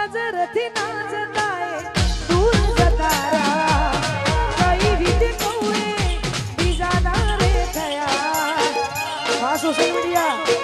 નજરથી ના જતાય દૂર જતા રહ્યા કઈ રીતે કહું બીજા ના રે થયા આ સોશિયલ મીડિયા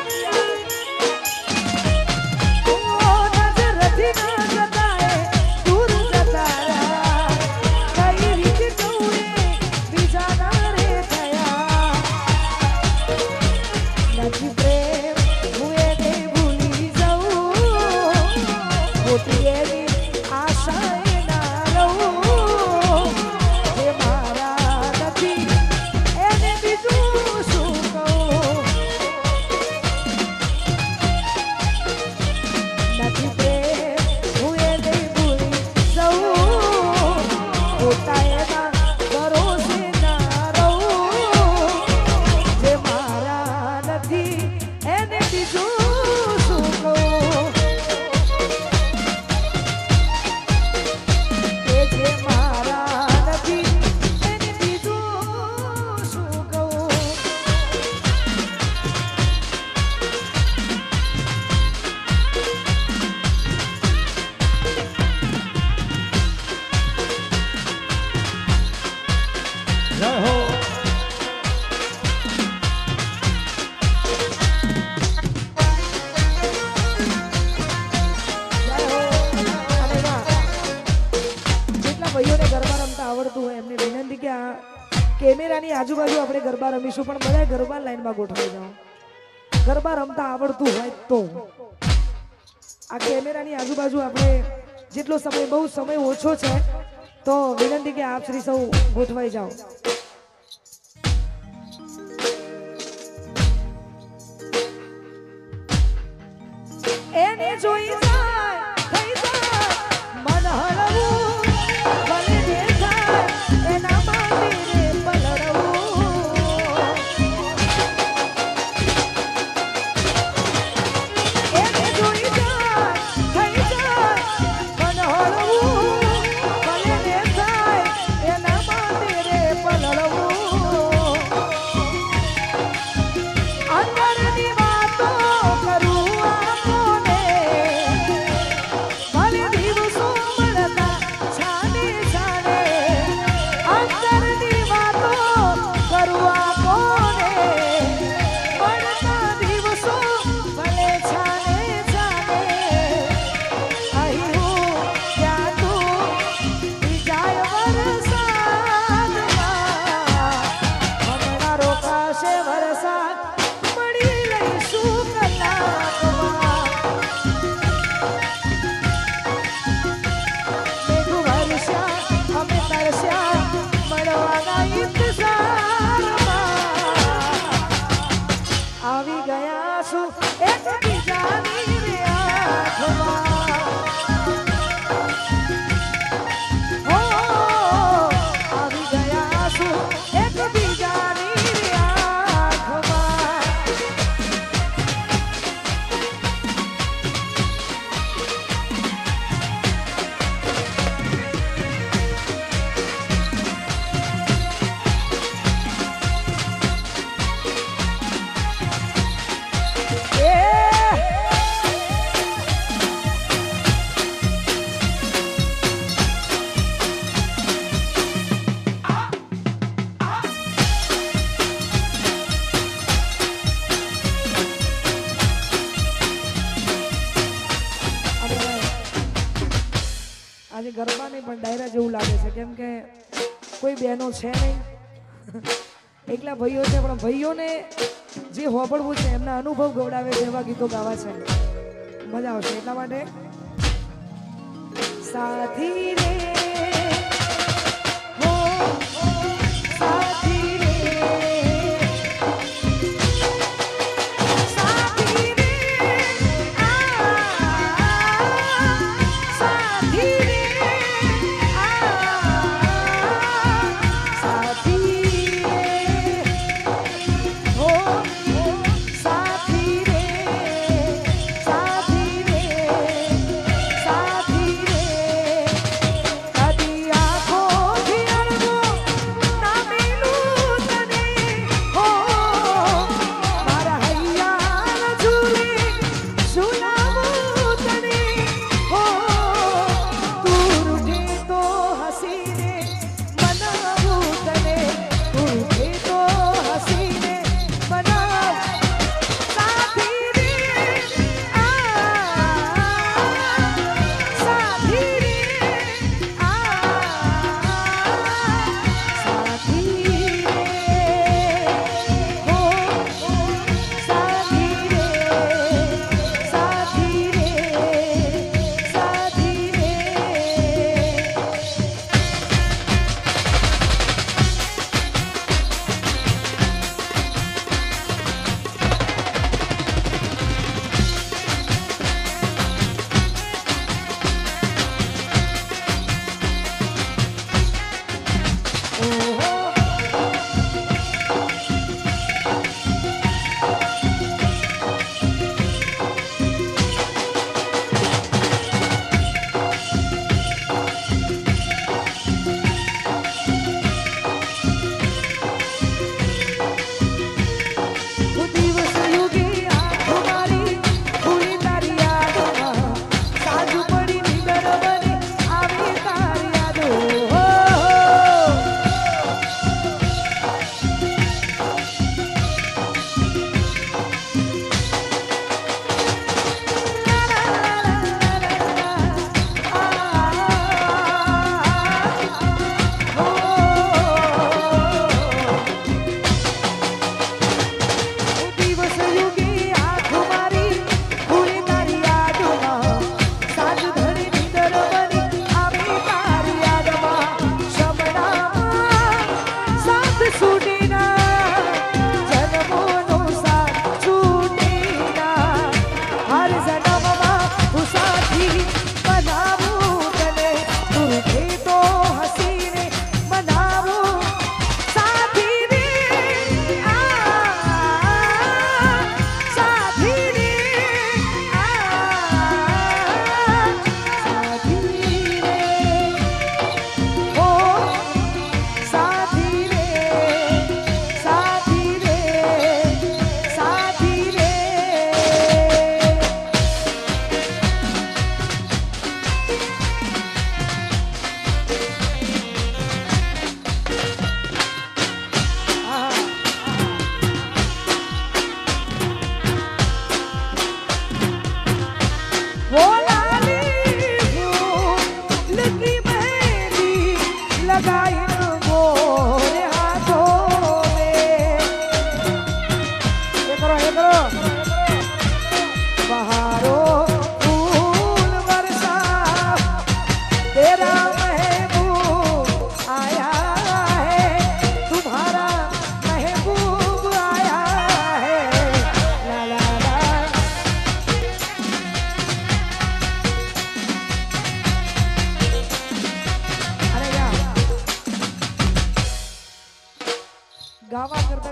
કેમેરાની આજુબાજુ આપણે ગરબા રમીશું પણ બધા ગરબા લાઈનમાં ગોઠવાઈ જાઓ ગરબા રમતા આવડતું હોય તો આ કેમેરાની આજુબાજુ આપણે જેટલો સમય બહુ સમય ઓછો છે તો વિનંતી કે આપ શ્રી સૌ ગોઠવાઈ જાઓ એને જોઈ જાય થઈ જાય મન હળવું ભલે દેખાય એના માટે આજે ગરબા નહીં પણ ડાયરા જેવું લાગે છે કેમ કે કોઈ બહેનો છે નહીં એકલા ભાઈઓ છે પણ ભાઈઓને જે હોબળવું છે એમના અનુભવ ગવડાવે છે એવા ગીતો ગાવા છે મજા આવશે એટલા માટે સાથી રે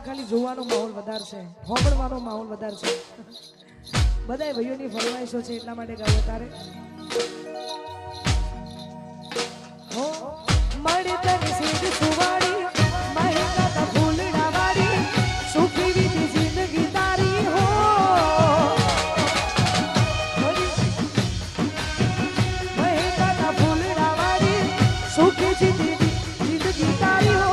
ખાલી જોવાનો માહોલ વધારે છે, હોંભળવાનો માહોલ વધારે છે. બધાય ભાઈઓની ફરમાઈશો છે એટલા માટે ગાયો તારે. હો મળે તને સીધ સુવાડી મહેકા તા ફૂલડા વાડી સુખી વીતી જિંદગી તારી હો. મહેકા તા ફૂલડા વાડી સુખી જિંદગી તારી હો.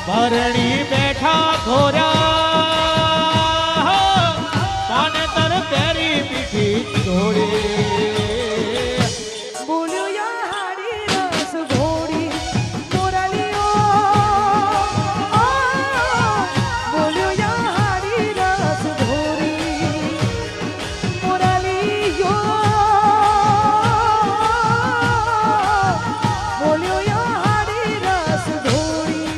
પરણી બેઠા ઘોરા પાનેતર પેરી મીઠી જોડી બોલ્યો યા હાડી રસ ઘોડી મોરલીઓ. બોલ્યો યા હાડી રસ ઘોડી મોરલીઓ. બોલ્યો યા હાડી રસ ઘોડી.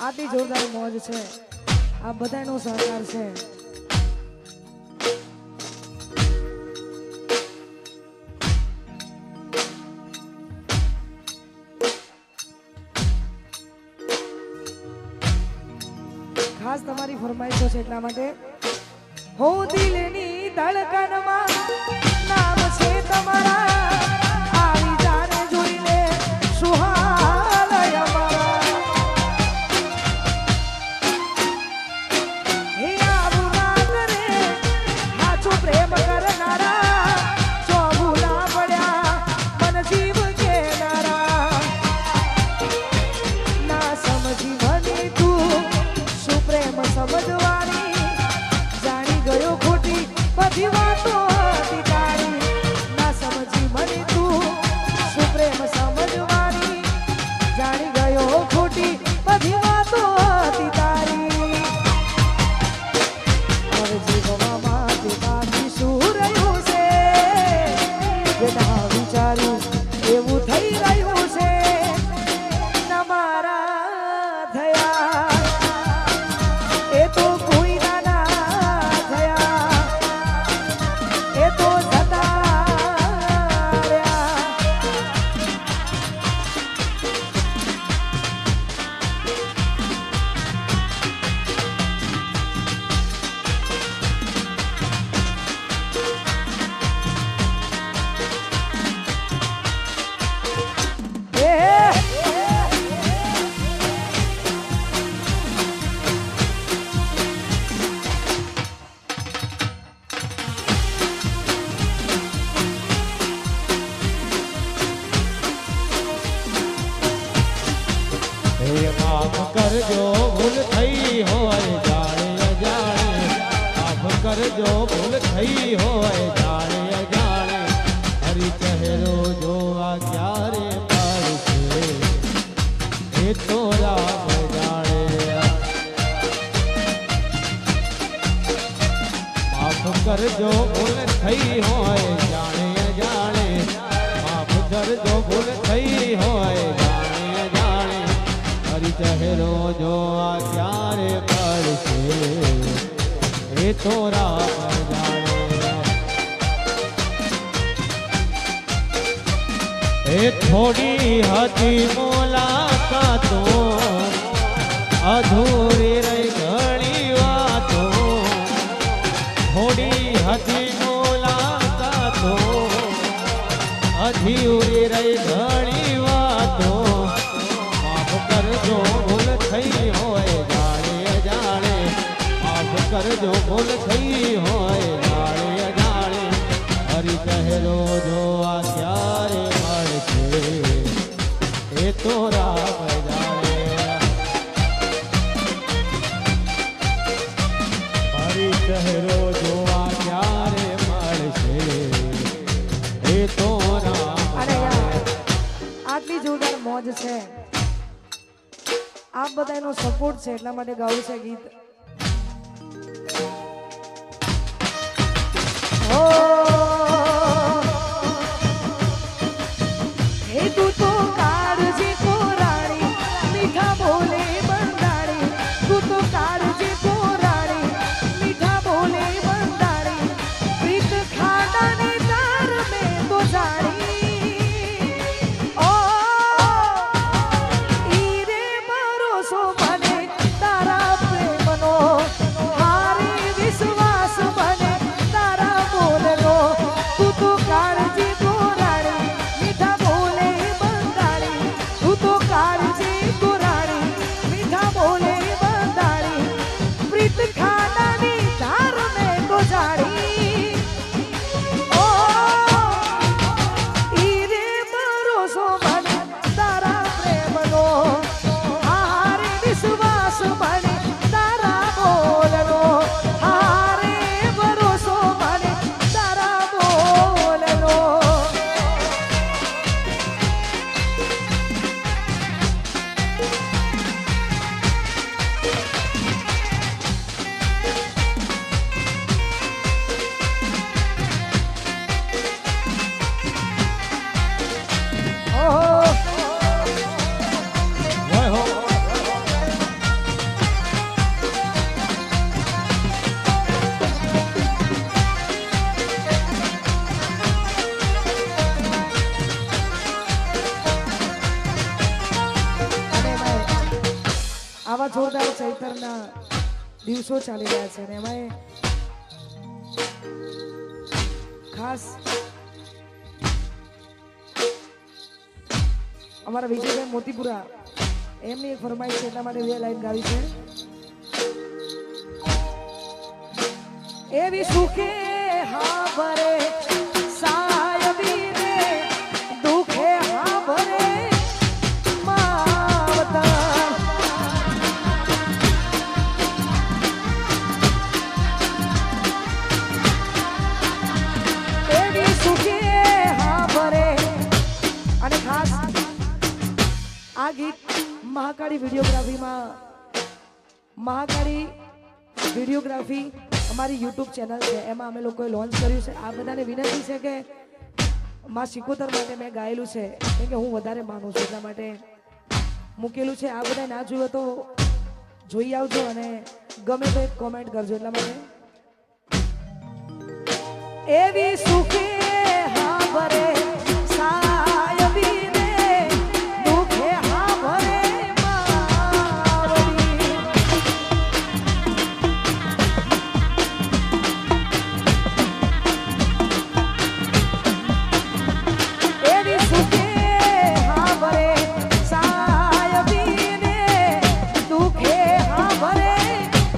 આટલી જોરદાર મોજ છે, આ બધાનો સહકાર છે. ખાસ તમારી ફરમાઈશો છે એટલા માટે. હો દિલની ધડકનમાં નામ છે તમારા આવી જાને જોઈ લે સુહાલય અમારા. હે આવું ના કરે સાચો પ્રેમ કરનારા જો ભૂલા પડ્યા મન જીવ કેનારા. ના સમજી મને તું શું પ્રેમ સમજવાની જાણી ગયો ખોટી બધી વાતો હતી તારી. ના સમજી મને તું શું પ્રેમ સમજવાની જાણી ગયો ખોટી બધી વાતો હતી તારી. હવે જીવવામાં તે બાકી શું રહ્યું છે કે ના વિચાર્યું એવું થઈ રહ્યું છે. ના મારા થયા એ તો કોઈ ના થયા એ તો જતા રહ્યા. હે માફ કરજો ભૂલ થઈ હોય જાણે અજાણે. માફ કરજો ભૂલ થઈ હોય જાણે અજાણે. હરી ચહેરો જોવા ક્યારે પડશે એ તો રામ જાણે. માફ કરજો ભૂલ થઈ હોય જાણે અજાણે. માફ કરજો ભૂલ થઈ હોય જાણે અજાણે. હરી ચહેરો જોવા ક્યારે પડશે એ તો રામ જાણે. એ થોડી હતી મુલાકાતો અધૂરી રહી ઘણી વાતો. થોડી હતી મુલાકાતો અધૂરી રહી ઘણી વાતો. માફ કરજો ભૂલ થઈ હોય જાણે અજાણે. માફ કરજો ભૂલ થઈ હોય જાણે અજાણે. હરી ચહેરો જોવા ક્યારે મળશે એ તો રામ જાણે. હરી ચહેરો જોવા ક્યારે મળશે છે આપ બધાનો સપોર્ટ છે એટલા માટે ગાવું છે ગીત હે તું તો કાળજી કોરાણી મીઠા બોલે બંધાણી તું તો કાળજી કોરાણી મીઠા બોલે બંધાણી પ્રીત ખાડાને તાર મેં તો જાણી ઓ ઈરે ભરોસો મને તારા પ્રેમનો હારે વિશ્વાસ મને તારા બોલનો તું તો કાળજી કોરાણી મીઠા બોલે બંધાણી તું તો કાળજી કોરાણી મીઠા બોલે બંધાણી પ્રીત ખાડાની ધાર મેં તો જાણી ઓ ઈરે ભરોસો મને તારા પ્રેમનો હારે વિશ્વાસ મને તારા બોલનો હારે ભરોસો મને તારા બોલનો ઓહો હોય હો અને ભાઈ આવા જોરદાર ચૈતરના દિવસો ચાલી રહ્યા છે અને એમાં ખાસ અમારા વિજયભાઈ મોતીપુરા એમની એક ફરમાઈશ છે એટલા માટે બે લાઈન ગાવી છે એવી સુખે હા ભરે સાયબીને દુખે હા ભરે માવતર એવી સુખે હા ભરે અને ખાસ આ ગીત મહાકાળી વિડીયોગ્રાફીમાં મહાકાળી વિડીયોગ્રાફી અમારી યુટ્યુબ ચેનલ છે એમાં અમે લોકોએ લોન્ચ કર્યું છે આ બધાને વિનંતી છે કે માં સિકોતર માટે મેં ગાયેલું છે કેમ કે હું વધારે માનું છું એટલા માટે મૂકેલું છે આ બધા ના જોયું તો જોઈ આવજો અને ગમે તો એક કોમેન્ટ કરજો એટલા માટે એવી સુખે હા ભરે સાયબીને દુખે હા ભરે માવડી એવી સુખે હા ભરે સાયબીને દુખે હા ભરે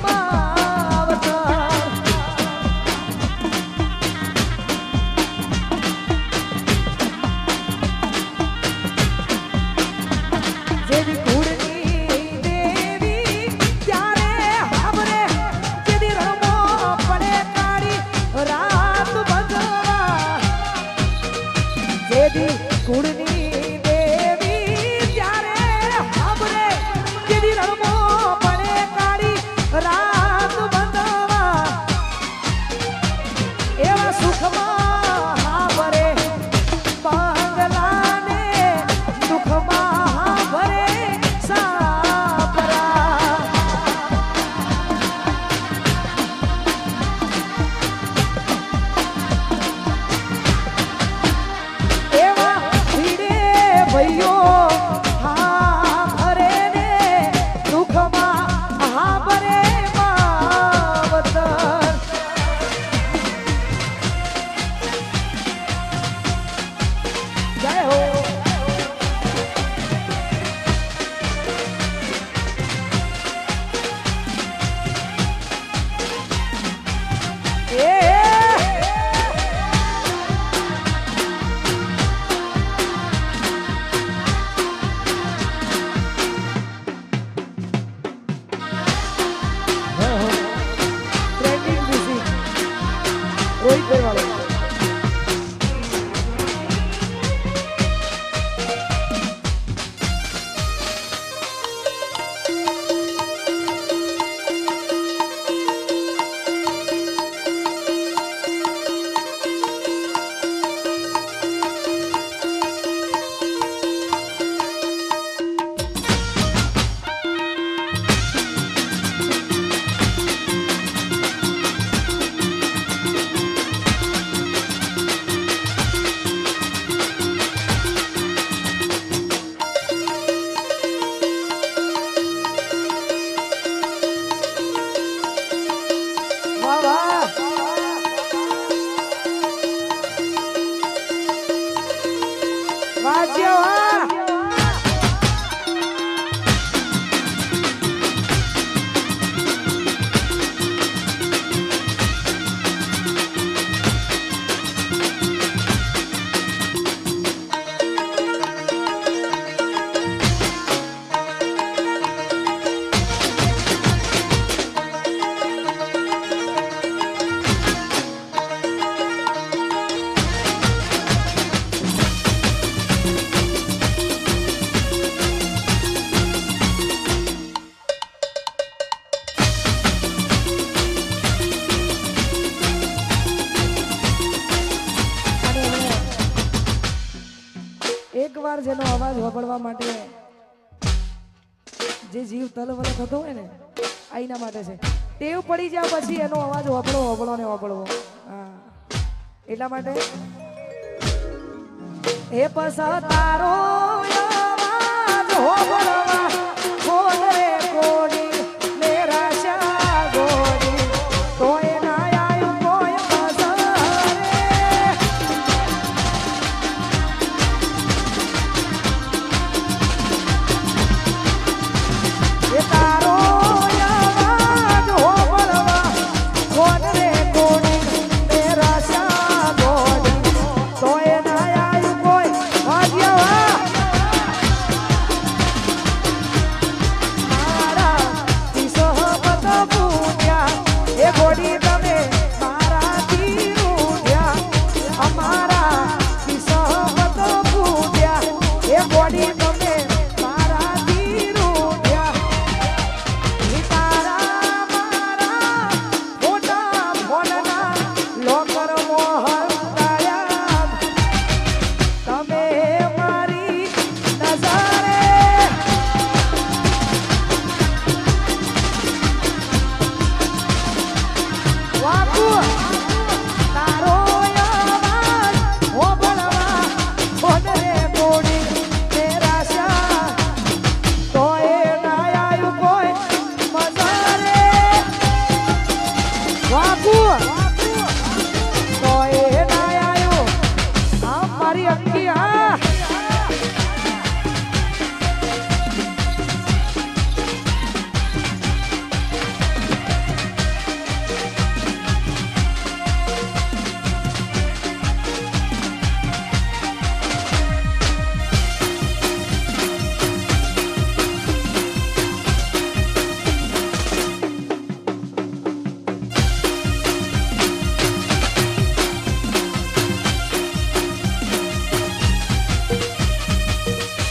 માવતર એકવાર જેનો અવાજ સાંભળવા માટે જે જીવ તલવલ થતો હોય ને આઈના માટે છે. ટેવ પડી જાય પછી એનો અવાજ વાપળવો ને વાપળવો. હા એટલા માટે એ પસ તારો અવાજ સાંભળવા કોણ રે કોડી મેરા શા ગોડી તોય ના આયું કોઈ પસ રે એ તારો અવાજ સાંભળવા કોણ રે કોડી મેરા શા ગોડી તોય ના આયું કોઈ વાગ્યા એ ગોડી તમે મારાથી રૂઠ્યા અમારા કિસ્મત ફૂટ્યા એ ગોડી તમે મારાથી રૂઠ્યા તારા મારા મોટા ફોનના લોકર મોહર કાયા તમે મારી નજરે વાકુ તારો અવાજ સાંભળવા કોણ રે કોડી મેરા શા તોય ના આયું કોઈ મજા રે વાકુ તોય ના આયું આમ મારી અંકી હા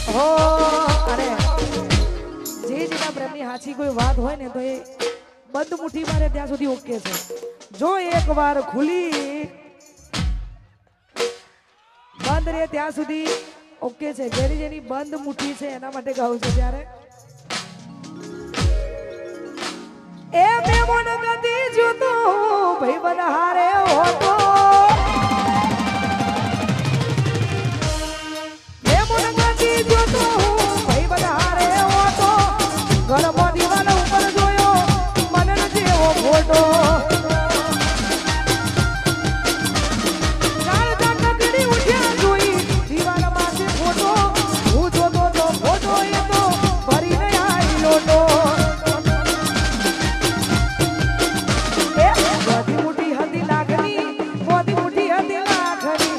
હો અરે જે જેના પ્રેમની સાચી કોઈ વાત હોય ને તો એ બંધ મુઠ્ઠી મારે ત્યાં સુધી ઓકે છે. જો એકવાર ખુલી બંધ રે ત્યાં સુધી ઓકે છે. જેની જેની બંધ મુઠ્ઠી છે એના માટે ગાવું છે. ત્યારે એ મેમન ગતિ જોતો ભાઈ બનહારે હોતો જોતો ભાઈ બનહારે હોતો ઘરમાં દીવાલ ઉપર જોયો મનન જેવો ફોટો ચાલતા નકડી ઉઠ્યા જોઈ દીવાલ માંથી ફોટો હું જોતો તો ફોટો એ તો ભરીને આવી લોટો એ બધી મોટી હતી લાગણી બધી મોટી હતી લાગણી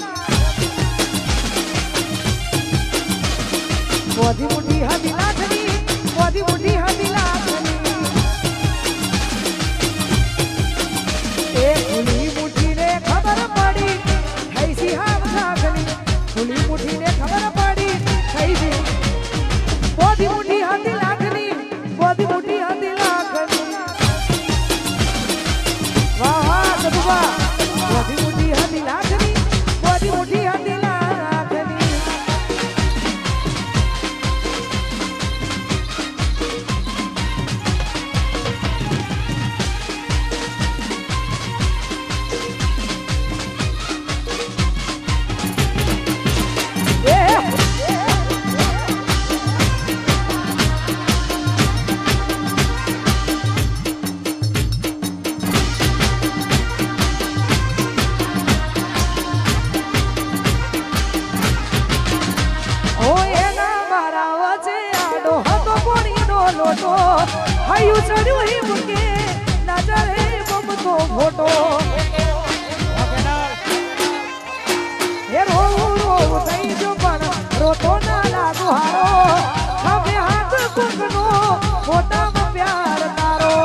બધી મોટી હતી લાખની બધી મોટી હતી લાખની એ ખુલી મુઠ્ઠીને ખબર પડી થઈ સી હામ લાખની ખુલી મુઠ્ઠીને ખબર પડી થઈ સી બધી મોટી હતી લાખની બધી મોટી હતી લાખની વાહ વાહ કદુબા બધી મોટી હતી લાખની બધી મોટી હતી લાખની લોટો હયું ચડ્યું હી મુકે નજરે બમતો ફોટો હે રોવું રોવું થઈ જો પણ રોતો ના લાગુ હારો હવે હાથ કુકનો ફોટામાં પ્યાર તારો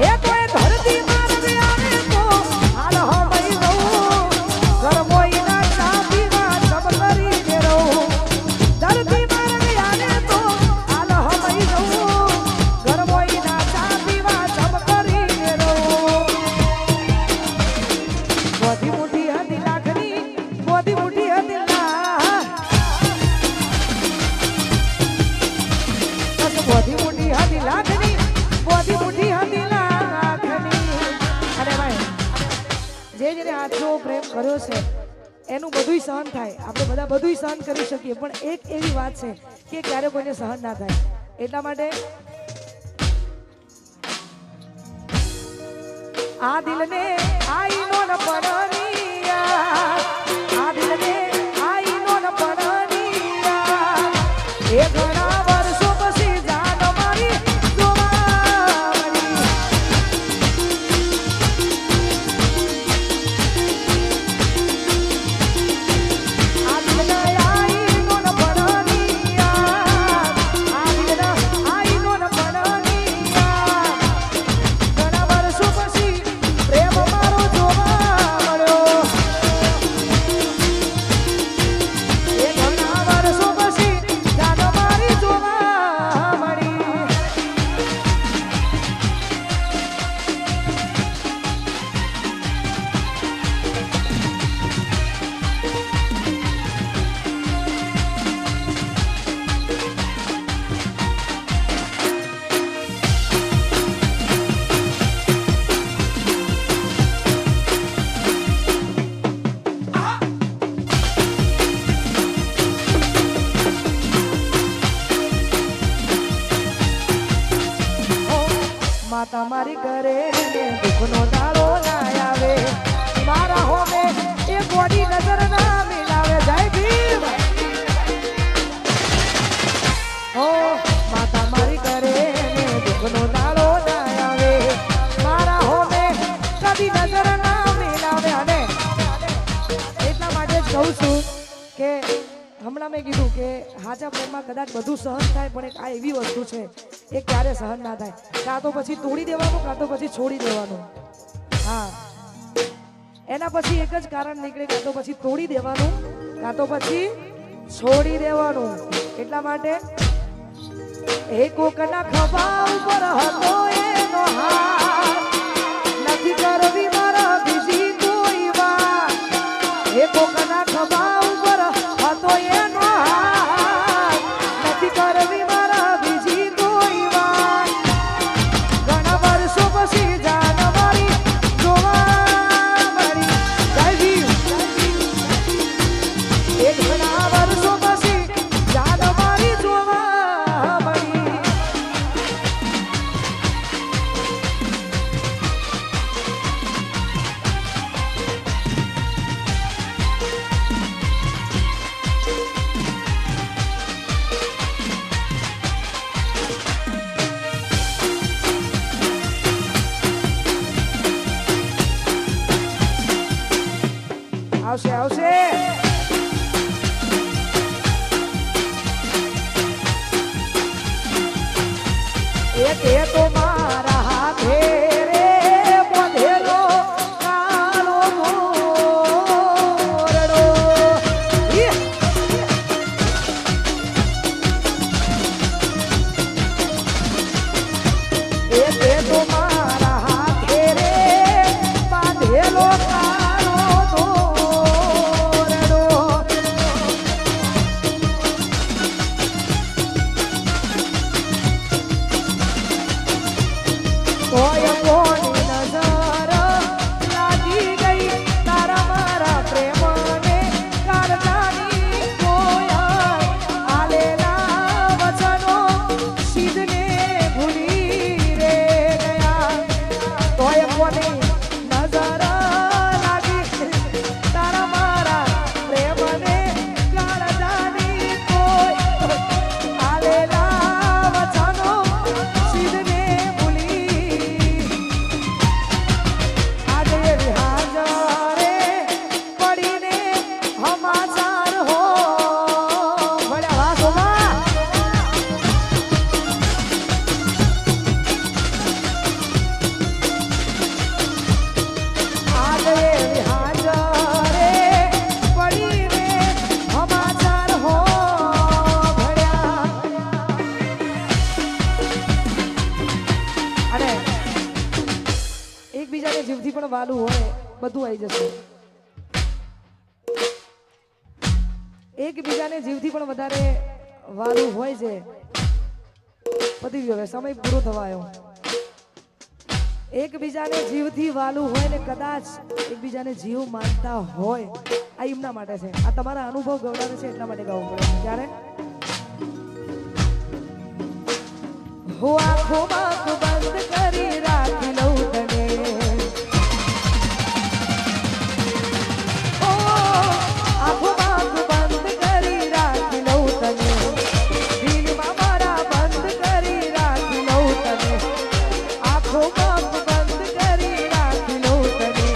એ કોઈ ધરતી મારવે આવે તો હાલ હમઈ રહું ગરમોઈ ના ચા પીવા સબ કરીને રહું ધરતી મારવે આવે તો હાલ હમઈ રહું ગરમોઈ ના ચા પીવા સબ કરીને રહું મુઠ્ઠી હતી લાખની બોધી મુઠ્ઠી હતી લાખની અને ભાઈ જેને આટલો પ્રેમ કર્યો છે એનું બધુંય સહન થાય આપણે બધા બધુંય સહન કરી શકીએ પણ એક એવી વાત છે કે ક્યારે કોઈને સહન ના થાય એટલા માટે આ દિલને આઈનો ન પરણિયા આ દિલને આઈનો ન પરણિયા એ ઘણા વર્ષો પછી જાન મારી જોવા મળી આ દિલને આઈનો ન પરણિયા આ દિલને આઈનો ન પરણિયા ઘણા વર્ષો પછી પ્રેમ મારો જોવા મળ્યો એ ઘણા વર્ષો પછી જાન મારી જોવા મળી માતા મારી કરે દુઃખનો દાડો ના આવે મારા હોમે એ ગોડી નજર ના મિલાવે જય ભીમ ઓ માતા મારી કરે દુઃખનો દાડો ના આવે મારા હોમે કદી નજર ના મિલાવે અને એટલા માટે જ કહું છું કે હમણાં મેં કીધું કે હાચા પ્રેમમાં કદાચ બધું સહન થાય પણ એક આ એવી વસ્તુ છે એ ક્યારે સહન ના થાય કાં તો પછી તોડી દેવાનું કાં તો પછી છોડી દેવાનું હા એના પછી એક જ કારણ નીકળે કાં તો પછી તોડી દેવાનું કાં તો પછી છોડી દેવાનું એટલા માટે એ કોકના ખભા ઉપર હતો એનો હાથ નથી કરવી મારા બીજી કોઈ વાત એ કોકના ખભા ઉપર હતો એનો હાથ નથી કરવી મારા બીજી કોઈ વાત ઘણા વર્ષો પછી જાન મારી જોવા મળી જય ભીમ એ ઘણા વર્ષો પછી જાન મારી જોવા મળી આવશે આવશે એક એ તો મારા હાથે રે બોધેલો કાળો મોરડો એક એ તો મારા હાથે રે બાંધેલો કાળો મોરડો કોઈ કોની નજર લાગી ગઈ તારા મારા પ્રેમને કારદાની કોઈ આલેલા વચનો સિદ્ધને ભૂલી રે ગયા કોઈ કોની નજર લાગી તારા મારા પ્રેમને કારદાની કોઈ આલેલા વચનો સિદ્ધને ભૂલી આજે એવી હાજરે પડીને હમાચાર હો ભળ્યા વાસોમાં આજે એવી હાજરે પડીને હમાચાર હો ભળ્યા અને એકબીજાને જીવથી પણ વાલું હોય બધું આવી જશે એકબીજાને જીવથી પણ વધારે વાલું હોય છે પતી ગયો, હવે સમય પૂરો થવા આવ્યો. એકબીજાને જીવથી વાલું હોય ને કદાચ એકબીજાને જીવ માનતા હોય, આ એમના માટે છે. આ તમારા અનુભવ ગવડાવે છે એટલા માટે ગાવું પડે છે. ત્યારે હું આંખોમાં બંધ કરી રાખી લઉં તને, આંખોમાં બંધ કરી રાખી લઉં તને, દિલમાં મારા બંધ કરી રાખી લઉં તને, આંખોમાં બંધ કરી રાખી લઉં તને,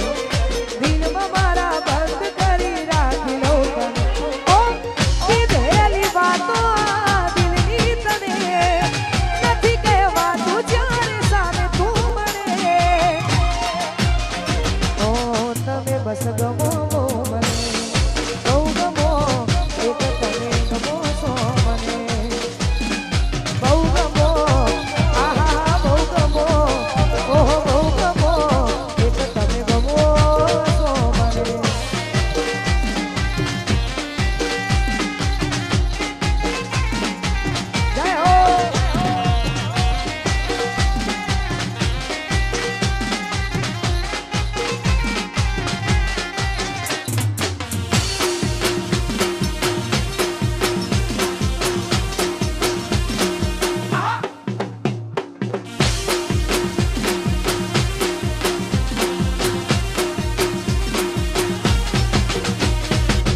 દિલમાં મારા બંધ કરી રાખી લઉં તને. ઓ કીધેલી વાતો આ દિલની તને નથી કહેવાતું જ્યારે સામે તું મને. ઓ તમે બસ ગમો મને, બહુ ગમો, એક તમે ગમો છો મને, બહુ ગમો, આહા બહુ ગમો, ઓહો બહુ ગમો, એક તમે ગમો છો મને. જય હો.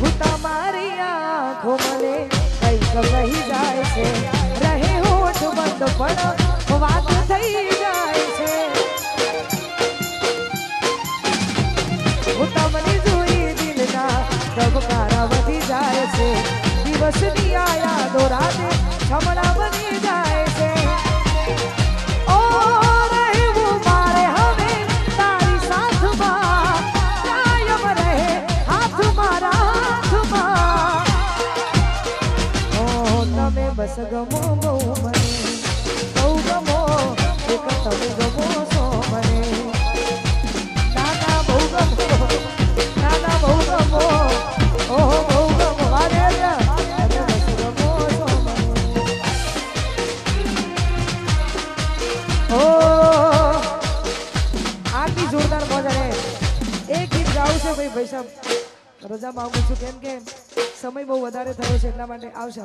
હું તમારી આંખો મને કંઈક કહી જાય છે, રહે હોઠ બંધ પણ વાત થઈ જાય છે. હું તમને જોઈ દિલના ધબકારા વધી જાય છે, દિવસની આ યાદો રાતે છમણા બની જાય છે. ઓ રહેવું મારે હવે તારી સાથમાં, કાયમ રહે હાથ મારા હાથમાં. ઓ તમે બસ ગમો બહુ મને, બહુ ગમો, એક તમે ગમો છો મને. નાના બહુ ગમો, નાના બહુ ગમો, ઓહો બહુ ગમો, વારે તમે બસ ગમો છો મને. ઓ આટલી જોરદાર મજા રે. એક ગીત ગાવું છે ભાઈ. ભાઈ સાહેબ રજા માંગુ છું, કેમ કે સમય બહુ વધારે થયો છે એટલા માટે. આવશે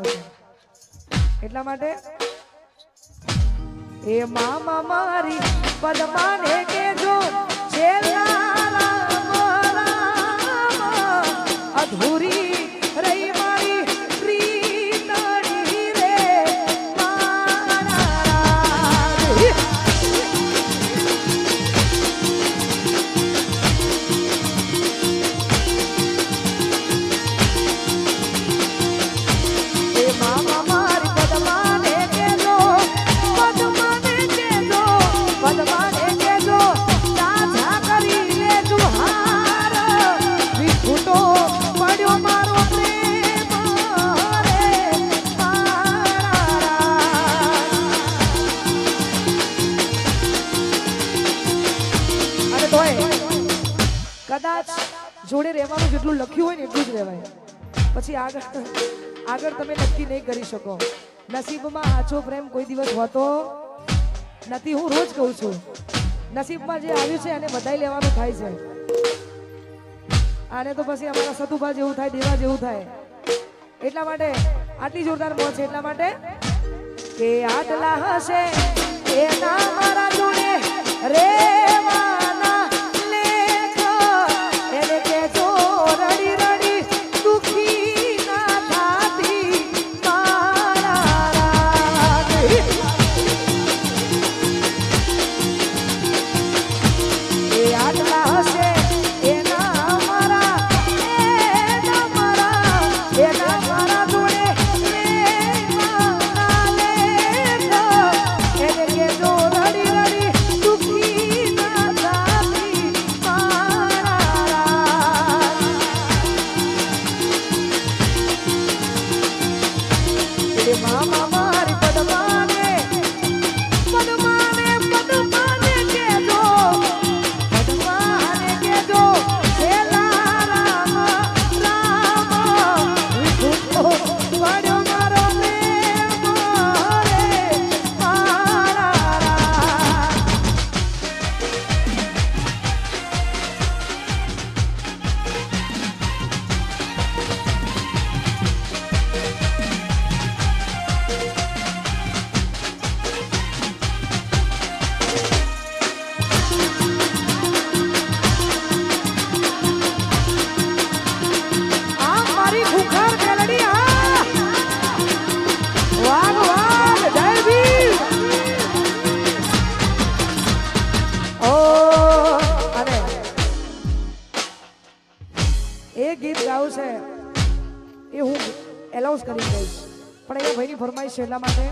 એટલા માટે. એ મામા મારી પદમાને કેજો છેલ્લા રામ રામ, અધૂરી રહી મારી પ્રીતણી રે મારા રામ. એ મામા મારી પદમાને કેજો, પદમાને કેજો, પદમાને કેજો, તાજા કરી લેજો હાર, વિખૂટો પડ્યો મારો પ્રેમ રે મારા રામ. અને તોય કદાચ જોડે રહેવાનું જેટલું લખ્યું હોય ને એટલું જ રહેવાય. પછી આગળ તમે નક્કી નહીં કરી શકો. નસીબમાં આછો પ્રેમ કોઈ દિવસ હોતો નથી. હું રોજ કહું છું, નસીબમાં જે આવ્યું છે એને બધાઈ લેવાનું થાય છે. આને તો પછી અમારા સતુભા જેવું થાય, દેવા જેવું થાય. એટલા માટે આટલી જોરદાર મોજ છે. એટલા માટે કે આટલા હશે એના મારા જોડે રેવાના લેખ, એને કેજો રડી રડી દુખી ના થાતી મારા રાગ. એ આટલા હશે એના મારા જોડે રેવાના લેખ, એને એનાઉન્સ કરી દઈશ પણ એ ભાઈની ફરમાઈશ છે એટલા માટે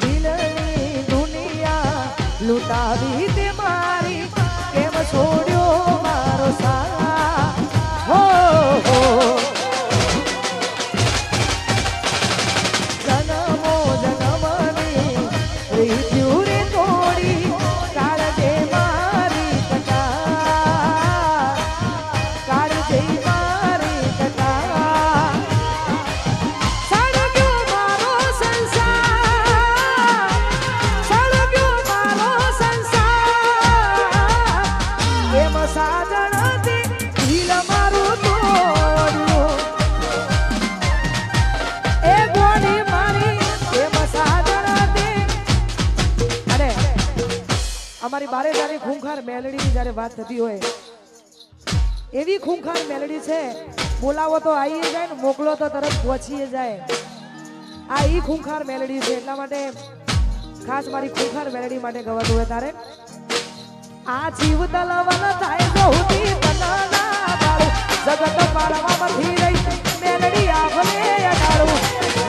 દિલની દુનિયા લૂંટાવી તે મારી કેમ છોડ્યો મારો સાથ હો જન્મો જન્મની રીત્યુ રે તોડી કાળજે મારી કટા કાળજે મારી કટા સળગ્યો મારો સંસાર સળગ્યો મારો સંસાર એમ સાજણથી દિલ મારું તોડ્યું એ ગોળી મારી એમ સાજણથી અને અમારી બારે જ્યારે ખૂંખાર મેલડીની જ્યારે વાત થતી હોય એવી ખૂંખાર મેલડી છે બોલાવો તો આવીએ જાય ને મોકલો તો તરત પહોંચીએ જાય આ ઈ ખૂંખાર મેલડી છે એટલા માટે ખાસ મારી ખૂંખાર મેલડી માટે ગવાતું હોય તારે આ જીવ તલવલ થાય બહુતી તનના બાળું જગત પાડવામાંથી રહી મેલડી આભલે અડાળું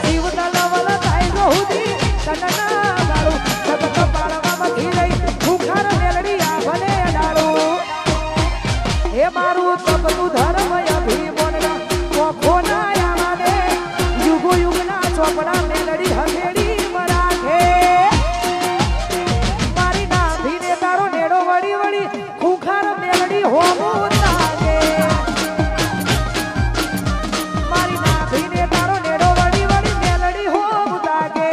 જીવ તલવલ થાય બહુતી તનના બાળું જગત પાડવામાંથી રહી ખૂંખાર મેલડી આભલે અડાળું હે મારું તપનું ધર્મ અભિમોનના કોખોના યામાને યુગો યુગના ચોપડા મેલડી હથેળી મરાઠે મારી નાભીને તારો નેડો વળી વળી ખૂંખાર મેલડી હોમું લાગે મારી નાભીને તારો નેડો વળી વળી મેલડી હોમું લાગે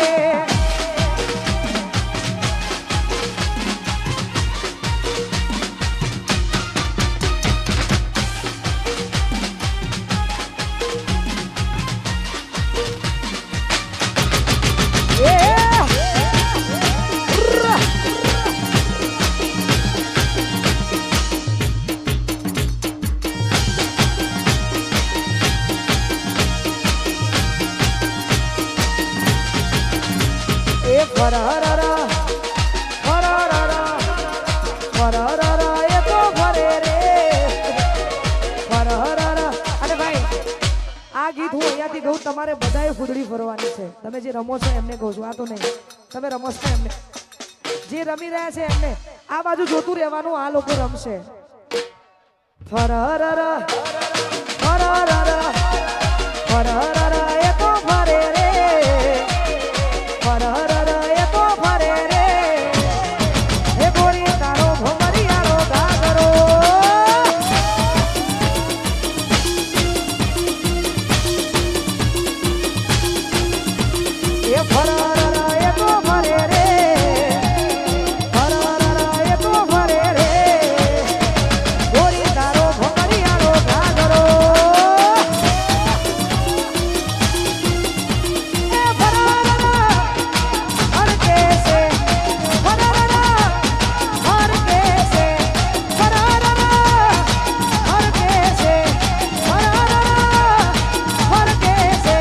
ફરહરરા ફરહરરા ફરહરરા એ તો ફરે રે ફરહરરા અને ભાઈ આ ગીત હું અહીંયાથી કહું તમારે બધાએ ફૂદડી ફરવાની છે તમે જે રમો છો એમને કહું છું આ તો નહીં તમે રમો છો એમને જે રમી રહ્યા છે એમને આ બાજુ જોતું રહેવાનું આ લોકો રમશે ફરહરરા ફરહરરા ફરહરરા એ તો ફરે રે ફરહરરા એ તો ફરે રે હે ગોરી તારો ભમરિયાળો ગાગરો એ ફરહરરા એ તો ફરે રે ફરહરરા એ તો ફરે રે ગોરી તારો ભમરિયાળો ગાગરો એ ફરહરરા હર કેસે ફરહરરા હર કેસે ફરહરરા હર કેસે ફરહરરા હર કેસે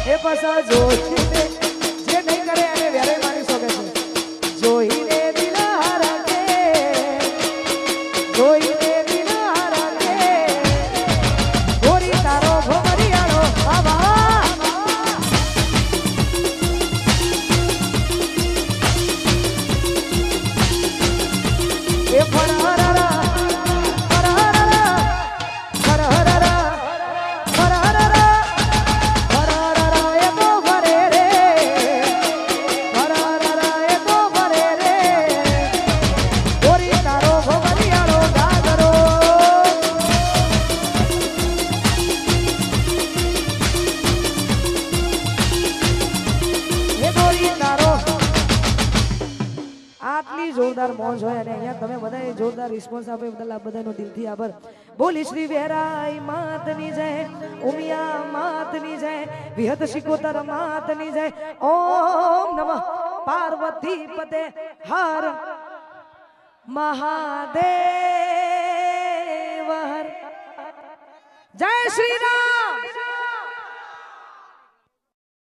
એ પસા જોઈને જે નહીં કરે એને વેરે માની શકે છે જોઈને દિલ હરકે જોઈને દિલ હરકે ગોરી તારો ભમરિયાળો બાબા એ ફરહરરા ફરહરરા ફરહરરા ફરહરરા ફરહરરા એ તો ફરે રે ફરહરરા એ તો ફરે રે ગોરી તારો ભમરિયાળો ગાગરો એ ગોરી તારો આટલી જોરદાર મોજ હોય અને અહીંયા તમે બધાએ જોરદાર રિસ્પોન્સ આપે બદલ આ બધાનો દિલથી આભાર બોલી શ્રી વેરાઈ માતની જય ઉમિયા માતની જય વિહત શિકોતર માતની જય ઓમ નમઃ પાર્વતી પતે હર મહાદેવ હર જય શ્રી રામ